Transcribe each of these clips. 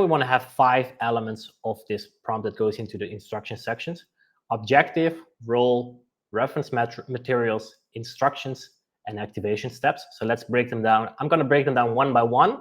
we want to have 5 elements of this prompt that goes into the instruction sections: objective, role, reference materials, instructions, and activation steps. So let's break them down. I'm going to break them down one by one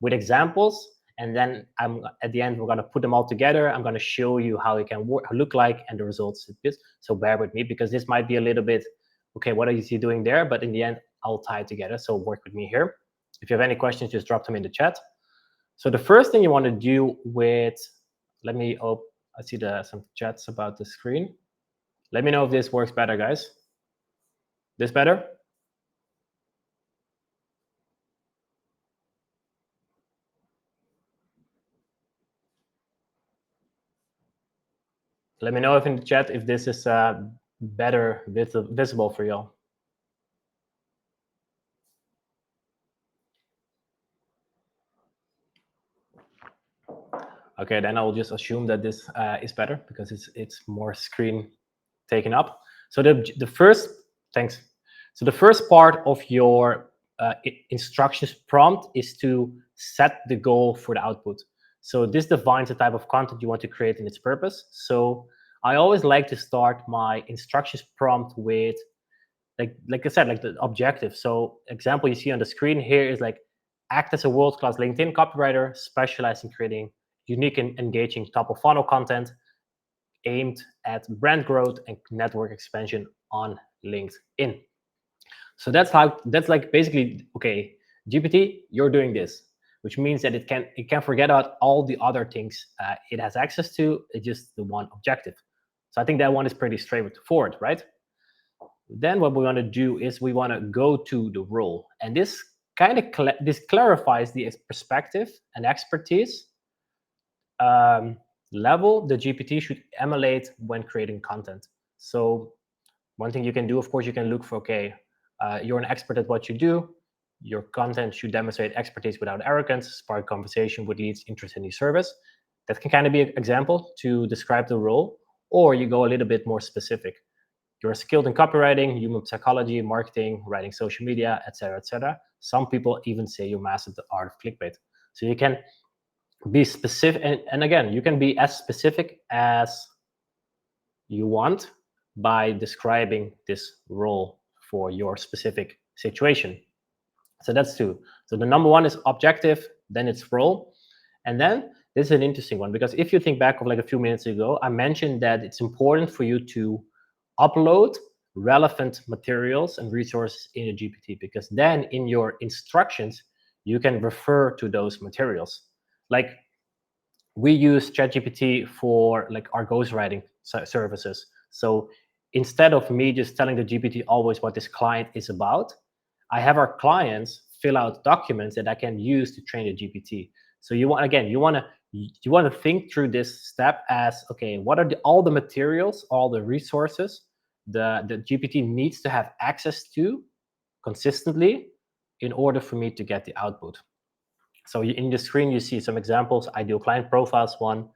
with examples, and then at the end, we're going to put them all together. I'm going to show you how it can look like and the results. So bear with me, because this might be a little bit, okay, what are you doing there? But in the end, I'll tie it together. So work with me here. If you have any questions, just drop them in the chat. So the first thing you want to do with, let me, oh, I see some chats about the screen. Let me know if this works better, guys. This better? Let me know if in the chat if this is better visible for you. Okay, then I'll just assume that this is better because it's more screen taken up. So the first, thanks. So the first part of your instructions prompt is to set the goal for the output. So this defines the type of content you want to create and its purpose. So I always like to start my instructions prompt with, like I said, like the objective. So example you see on the screen here is like, act as a world-class LinkedIn copywriter, specialized in creating unique and engaging top-of-funnel content aimed at brand growth and network expansion on LinkedIn. So that's like basically, okay, GPT, you're doing this, which means that it can forget about all the other things it has access to. It's just the one objective. So I think that one is pretty straightforward, right? Then what we want to do is we want to go to the role, and this kind of this clarifies the perspective and expertise level the GPT should emulate when creating content. So one thing you can do, of course, you can look for, okay, you're an expert at what you do. Your content should demonstrate expertise without arrogance, spark conversation, which leads interest in your service. That can kind of be an example to describe the role, or you go a little bit more specific. You're skilled in copywriting, human psychology, marketing, writing social media, etc., etc. Some people even say you mastered the art of clickbait. So you can be specific, and again, you can be as specific as you want by describing this role for your specific situation. So that's 2. So the number 1 is objective, then it's role. And then this is an interesting one, because if you think back of like a few minutes ago, I mentioned that it's important for you to upload relevant materials and resources in a GPT, because then in your instructions, you can refer to those materials. Like we use ChatGPT for like our ghostwriting services. So instead of me just telling the GPT always what this client is about, I have our clients fill out documents that I can use to train the GPT. So you want, again, you want to think through this step as, okay, what are all the materials, all the resources the GPT needs to have access to consistently in order for me to get the output. So in the screen, you see some examples. Ideal client profiles one.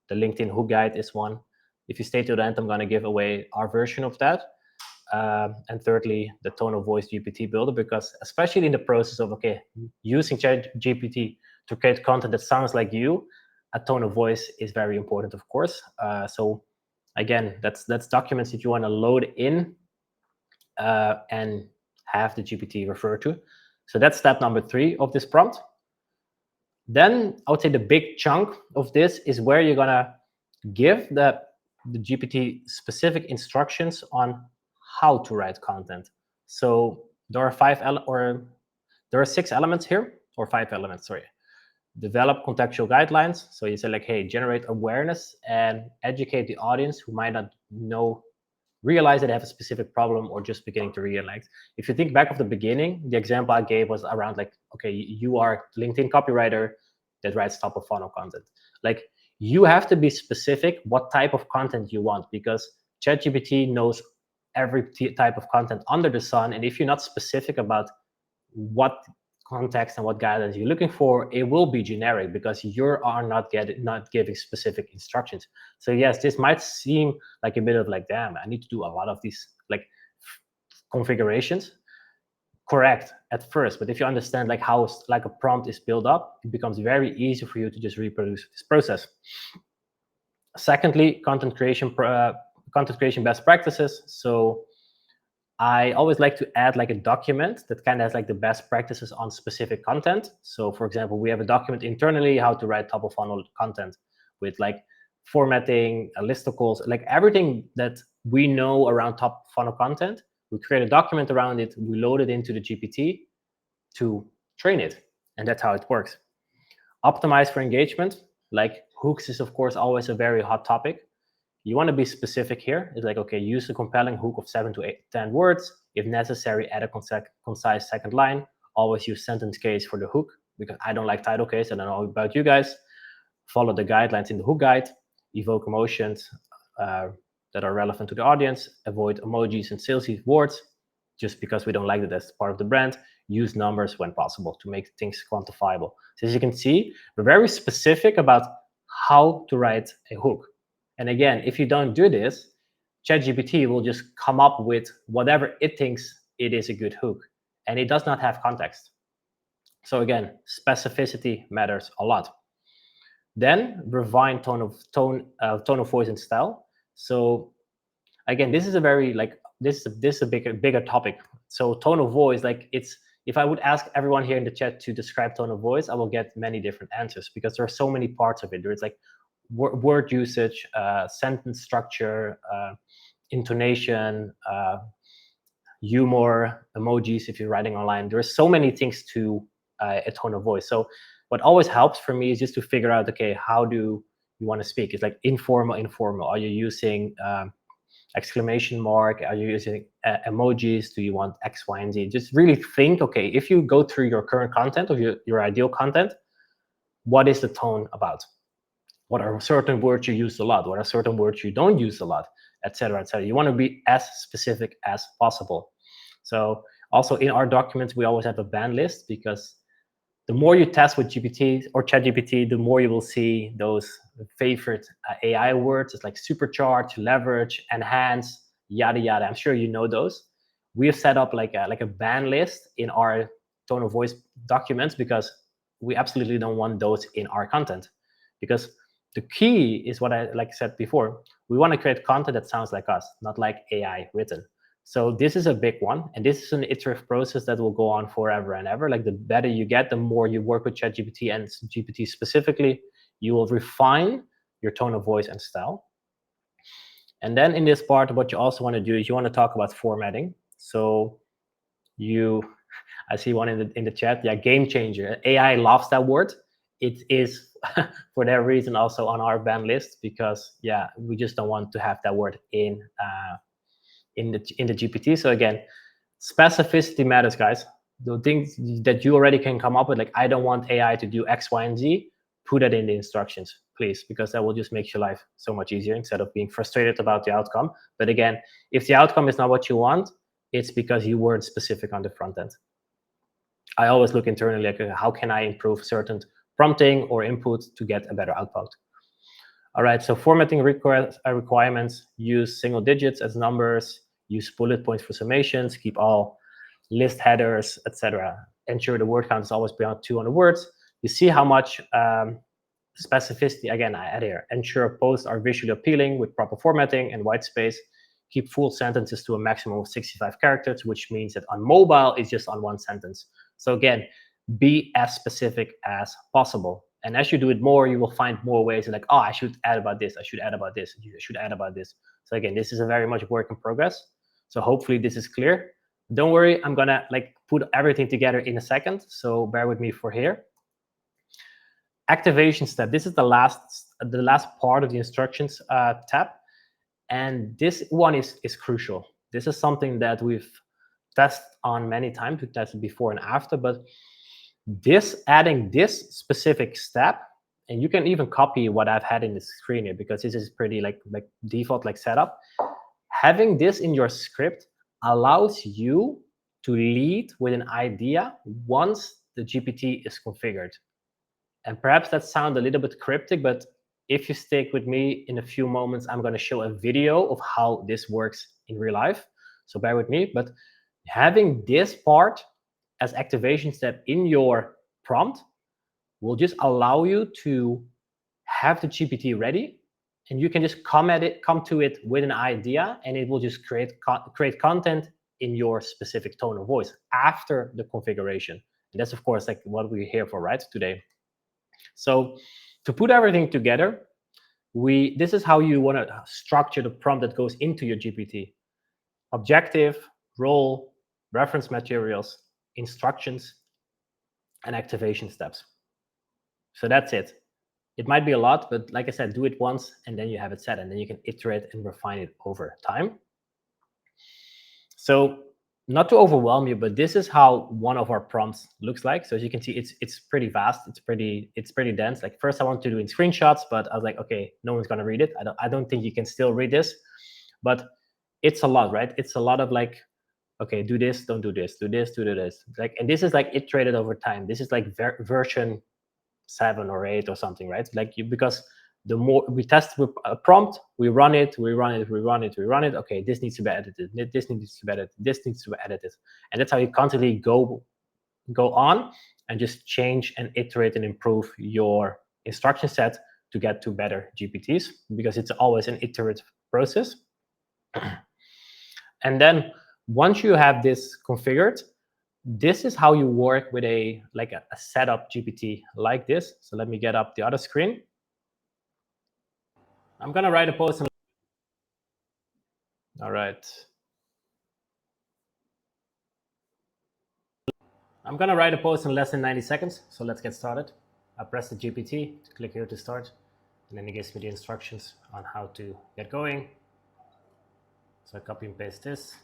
The LinkedIn Hook Guide is one. If you stay to the end, I'm going to give away our version of that. And thirdly, the tone of voice GPT builder, because especially in the process of, okay, using ChatGPT to create content that sounds like you, a tone of voice is very important, of course. So again, that's documents that you want to load in and have the GPT refer to. So that's step number 3 of this prompt. Then I would say the big chunk of this is where you're gonna give the GPT specific instructions on how to write content. So there are 6 elements here, or 5 elements, sorry. Develop contextual guidelines. So you say like, hey, generate awareness and educate the audience who might not realize that they have a specific problem or just beginning to realize. If you think back of the beginning, the example I gave was around like, okay, you are a LinkedIn copywriter that writes top of funnel content. Like you have to be specific what type of content you want, because ChatGPT knows every type of content under the sun. And if you're not specific about what context and what guidance you're looking for, it will be generic because you are not giving specific instructions. So yes, this might seem like a bit of like, damn, I need to do a lot of these like configurations. correct at first, but if you understand like how like a prompt is built up, it becomes very easy for you to just reproduce this process. Secondly, content creation best practices. So I always like to add like a document that kind of has like the best practices on specific content. So for example, we have a document internally how to write top of funnel content with like formatting, listicles, like everything that we know around top funnel content. We create a document around it, we load it into the GPT to train it. And that's how it works. Optimize for engagement. Like hooks is of course always a very hot topic. You want to be specific here. It's like, okay, use a compelling hook of 7 to 10 words. If necessary, add a concise second line. Always use sentence case for the hook, because I don't like title case. I don't know about you guys. Follow the guidelines in the hook guide. Evoke emotions that are relevant to the audience. Avoid emojis and salesy words, just because we don't like that as part of the brand. Use numbers when possible to make things quantifiable. So as you can see, we're very specific about how to write a hook. And again, if you don't do this, ChatGPT will just come up with whatever it thinks it is a good hook, and it does not have context. So again, specificity matters a lot. Then refine tone of voice and style. So again, this is a very like this is a bigger topic. So tone of voice, like it's, if I would ask everyone here in the chat to describe tone of voice, I will get many different answers, because there are so many parts of it. There's like word usage, sentence structure, intonation, humor, emojis if you're writing online. There's so many things to a tone of voice. So what always helps for me is just to figure out, okay, how do you want to speak? It's like informal. Are you using exclamation mark? Are you using emojis? Do you want X, Y, and Z? Just really think, okay, if you go through your current content or your ideal content, what is the tone about? What are certain words you use a lot? What are certain words you don't use a lot, etc., etc. You want to be as specific as possible. So also in our documents, we always have a ban list, because the more you test with GPT or ChatGPT, the more you will see those favorite AI words. It's like supercharge, leverage, enhance, yada yada. I'm sure you know those. We have set up like a ban list in our tone of voice documents, because we absolutely don't want those in our content. Because the key is what I said before. We want to create content that sounds like us, not like AI written. So this is a big one, and this is an iterative process that will go on forever and ever. Like the better you get, the more you work with ChatGPT and GPT specifically, you will refine your tone of voice and style. And then in this part, what you also want to do is you want to talk about formatting. So I see one in the chat, yeah, game changer. AI loves that word. It is for that reason also on our ban list, because yeah, we just don't want to have that word in the GPT. So again, specificity matters, guys. The things that you already can come up with, like I don't want AI to do X, Y, and Z, put that in the instructions, please, because that will just make your life so much easier instead of being frustrated about the outcome. But again, if the outcome is not what you want, it's because you weren't specific on the front end. I always look internally, like how can I improve certain prompting or input to get a better output. All right, so formatting requirements: use single digits as numbers, use bullet points for summations, keep all list headers, etc. Ensure the word count is always beyond 200 words. You see how much specificity, again, I add here. Ensure posts are visually appealing with proper formatting and white space. Keep full sentences to a maximum of 65 characters, which means that on mobile, it's just on one sentence. So again, be as specific as possible. And as you do it more, you will find more ways like, oh, I should add about this, I should add about this, I should add about this. So again, this is a very much work in progress. So hopefully this is clear. Don't worry, I'm gonna put everything together in a second. So bear with me for here. Activation step. This is the last part of the instructions tab. And this one is crucial. This is something that we've tested on many times. We've tested before and after, but adding this specific step, and you can even copy what I've had in the screen here, because this is pretty like default setup. Having this in your script allows you to lead with an idea once the GPT is configured. And perhaps that sounds a little bit cryptic, but if you stick with me in a few moments, I'm going to show a video of how this works in real life. So bear with me. But having this part as activation step in your prompt will just allow you to have the GPT ready, and you can just come to it with an idea, and it will just create content in your specific tone of voice after the configuration. And that's of course like what we're here for, right, today. So to put everything together, this is how you want to structure the prompt that goes into your GPT. Objective, role, reference materials, instructions, and activation steps. So that's it. It might be a lot, but like I said, do it once and then you have it set, and then you can iterate and refine it over time. So not to overwhelm you, but this is how one of our prompts looks like. So as you can see, it's pretty vast. It's pretty dense. Like first I wanted to do in screenshots, but I was like, okay, no one's gonna read it. I don't think you can still read this, but it's a lot, right? It's a lot of like, okay, do this, don't do this, do this, do this. Like, and this is like iterated over time. This is like version 7 or 8 or something, right? Like because the more we test with a prompt, we run it. Okay, this needs to be edited. This needs to be edited. This needs to be edited, and that's how you constantly go on and just change and iterate and improve your instruction set to get to better GPTs, because it's always an iterative process. And then once you have this configured, this is how you work with a setup GPT like this. So let me get up the other screen. I'm gonna write a post. All right. I'm gonna write a post in less than 90 seconds. So let's get started. I press the GPT, click here to start, and then it gives me the instructions on how to get going. So I copy and paste this.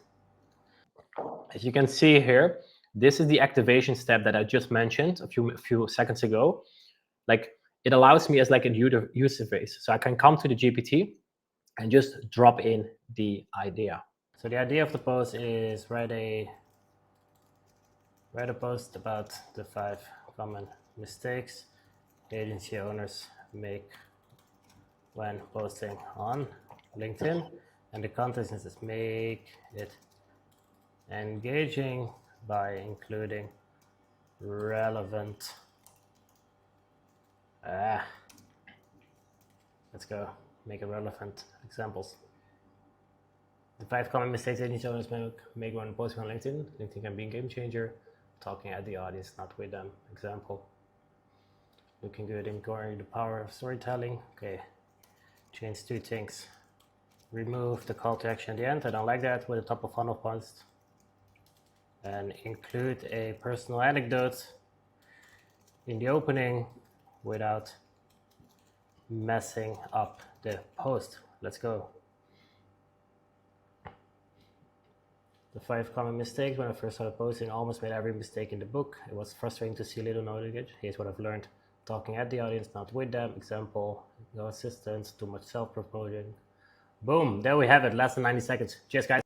As you can see here, this is the activation step that I just mentioned a few seconds ago. Like it allows me as like a user interface. So I can come to the GPT and just drop in the idea. So the idea of the post is write a post about the 5 common mistakes agency owners make when posting on LinkedIn, and the content is make it engaging by including relevant let's go make it relevant examples. The 5 common mistakes agency owners make when posting on LinkedIn. LinkedIn can be a game changer. Talking at the audience, not with them. Example. Looking good, ignoring the power of storytelling. Okay. Change 2 things. Remove the call to action at the end. I don't like that with a top of funnel post. And include a personal anecdote in the opening without messing up the post. Let's go. The 5 common mistakes. When I first started posting, I almost made every mistake in the book. It was frustrating to see little knowledge. Here's what I've learned. Talking at the audience, not with them. Example, no assistance, too much self-promoting. Boom, there we have it, less than 90 seconds. Cheers, guys.